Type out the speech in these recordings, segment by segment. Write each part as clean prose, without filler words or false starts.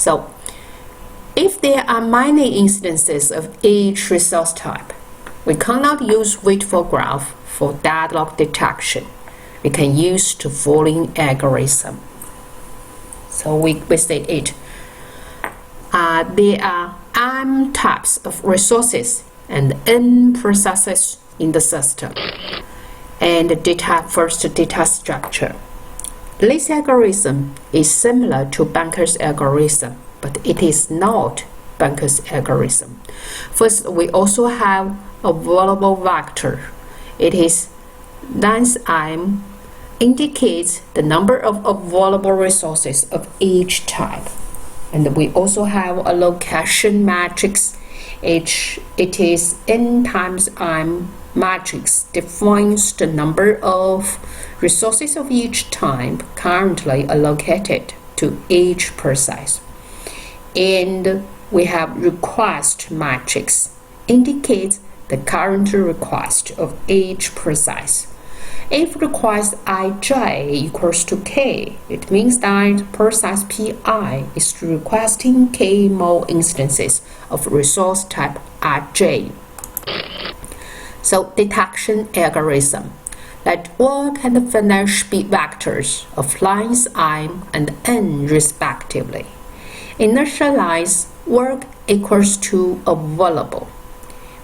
So if there are many instances of each resource type, we cannot use wait for graph for deadlock detection. We can use the following algorithm. So we state it. There are m types of resources and n processes in the system, and first data structure. This algorithm is similar to Banker's algorithm, but it is not Banker's algorithm. First, we also have a available vector. It is length m, indicates the number of available resources of each type. And we also have a location matrix. It is n times m matrix, defines the number of resources of each type currently allocated to each process. And we have request matrix, indicates the current request of each process. If request ij equals to k, it means that process pi is requesting k more instances of resource type ij. So detection algorithm. Let work and finish be vectors of lengths m and n respectively. Initialize work equals to available.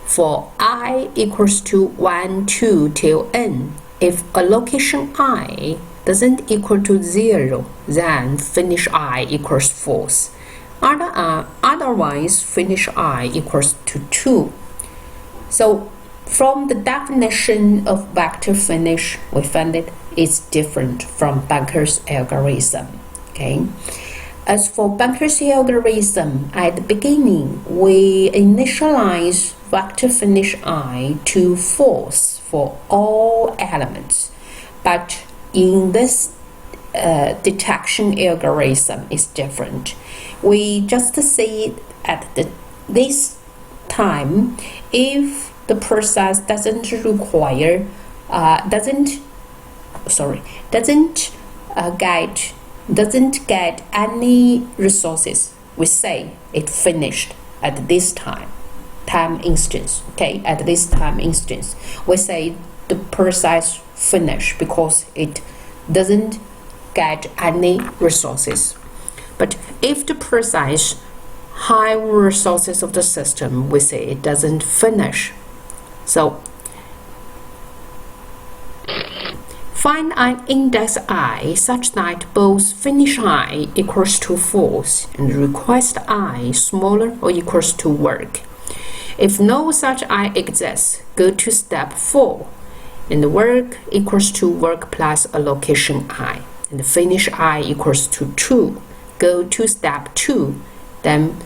For I equals to 1, 2 till n, if allocation I doesn't equal to 0, then finish I equals false. Otherwise, finish I equals to 2. So from the definition of vector finish, we find it is different from Banker's algorithm. Okay. As for Banker's algorithm, at the beginning, we initialize vector finish I to false for all elements. But in this detection algorithm is different. We just say at this time, if the process doesn't get any resources, we say it finished at this time instance. Okay, at this time instance, we say the process finished because it doesn't get any resources. But if the process high resources of the system, we say it doesn't finish. So find an index I such that both finish I equals to false and request I smaller or equals to work. If no such I exists, go to step 4, and work equals to work plus allocation I, and finish I equals to true. Go to step 2, then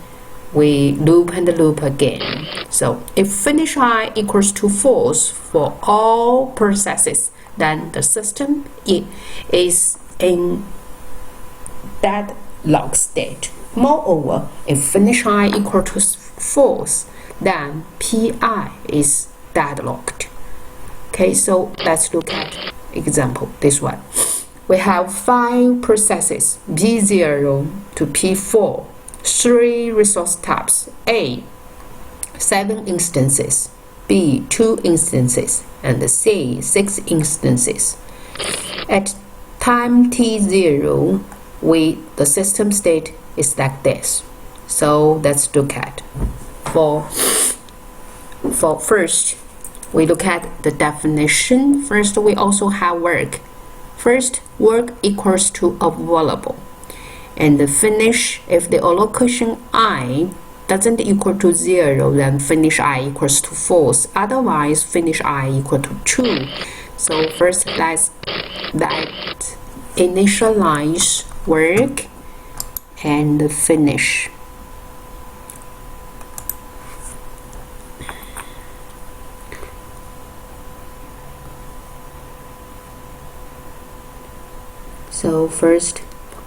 we loop and loop again. So if finish I equals to false for all processes, then the system is in deadlock state. Moreover, if finish I equal to false, then pi is deadlocked. Okay, so let's look at example, this one. We have 5 processes, P0 to P4, 3 resource types, A, 7 instances, B, 2 instances, and C, 6 instances. At time t0, the system state is like this. So let's look at. For first, we look at the definition. First, we also have work. First, work equals to available. And the finish, if the allocation I doesn't equal to 0, then finish I equals to false. Otherwise, finish I equal to true. So first, let's initialize work and finish. So first,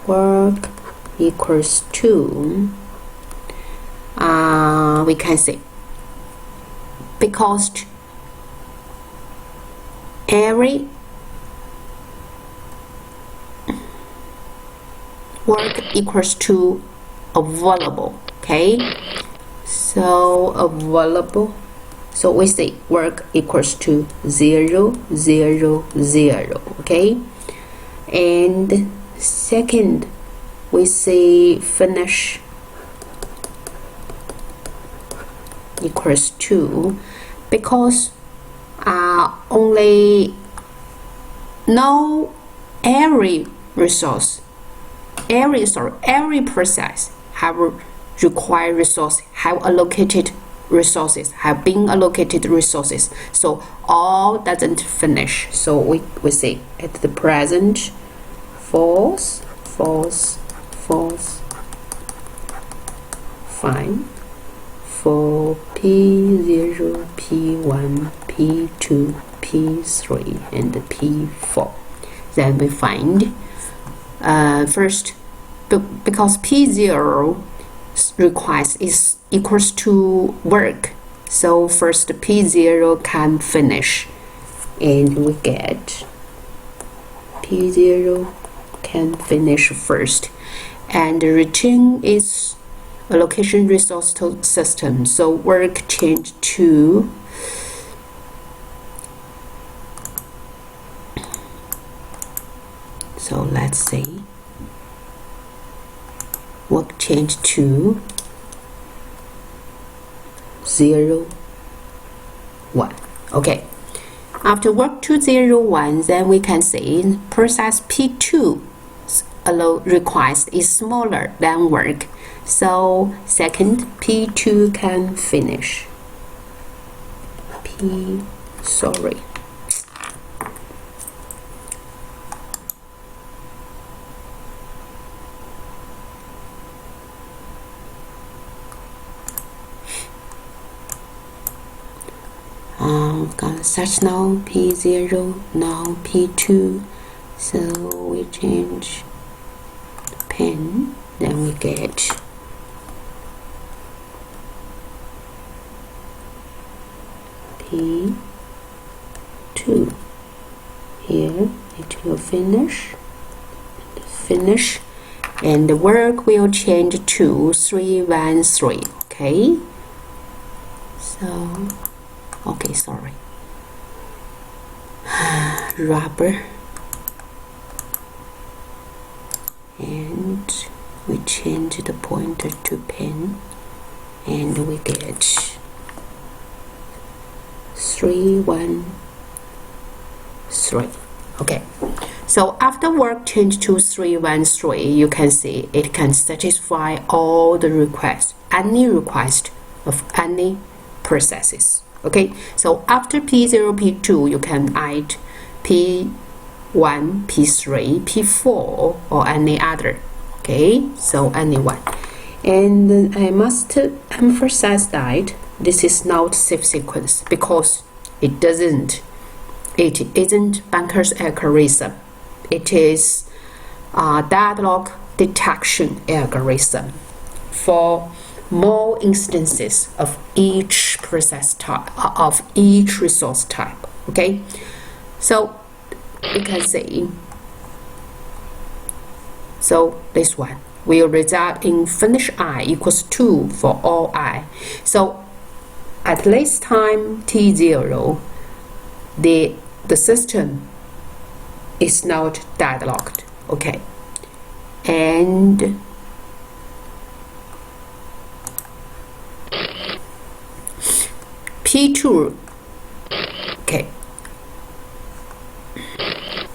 work equals to, we can say, because every work equals to available. Okay, so available. So we say work equals to 0, 0, 0. Okay, and second we say finish equals to, because only every process have required resource, have allocated resources, have been allocated resources. So all doesn't finish. So we say at the present false, false, false. Fine. For P0, P1, P2, P3, and P4. Then we find first, because P0 requires is equals to work, so first P0 can finish, and we get P0 can finish first, and the return is allocation resource system, so work change to so let's say work change to 0, 1. Okay, after work to 0, 1, then we can say process P2 request is smaller than work, so second P2 can finish. Gonna search now P0, now P2, so we change pen, then we get P2. Here it will finish, and the work will change to 3, 1, 3. Okay, so okay, sorry, rubber, and we change the pointer to pen, and we get 3, 1, 3. Okay, so after work change to 3, 1, 3, you can see it can satisfy all the requests, any request of any processes. Okay, so after P0, P2, you can add P1, P3, P4, or any other. Okay, so any one. And I must emphasize that this is not safe sequence, because it isn't Banker's algorithm. It is a deadlock detection algorithm for more instances of each process type, of each resource type. Okay, so you can see, so this one will result in finish I equals 2 for all I. So at this time T0, the system is not deadlocked. Okay, and P2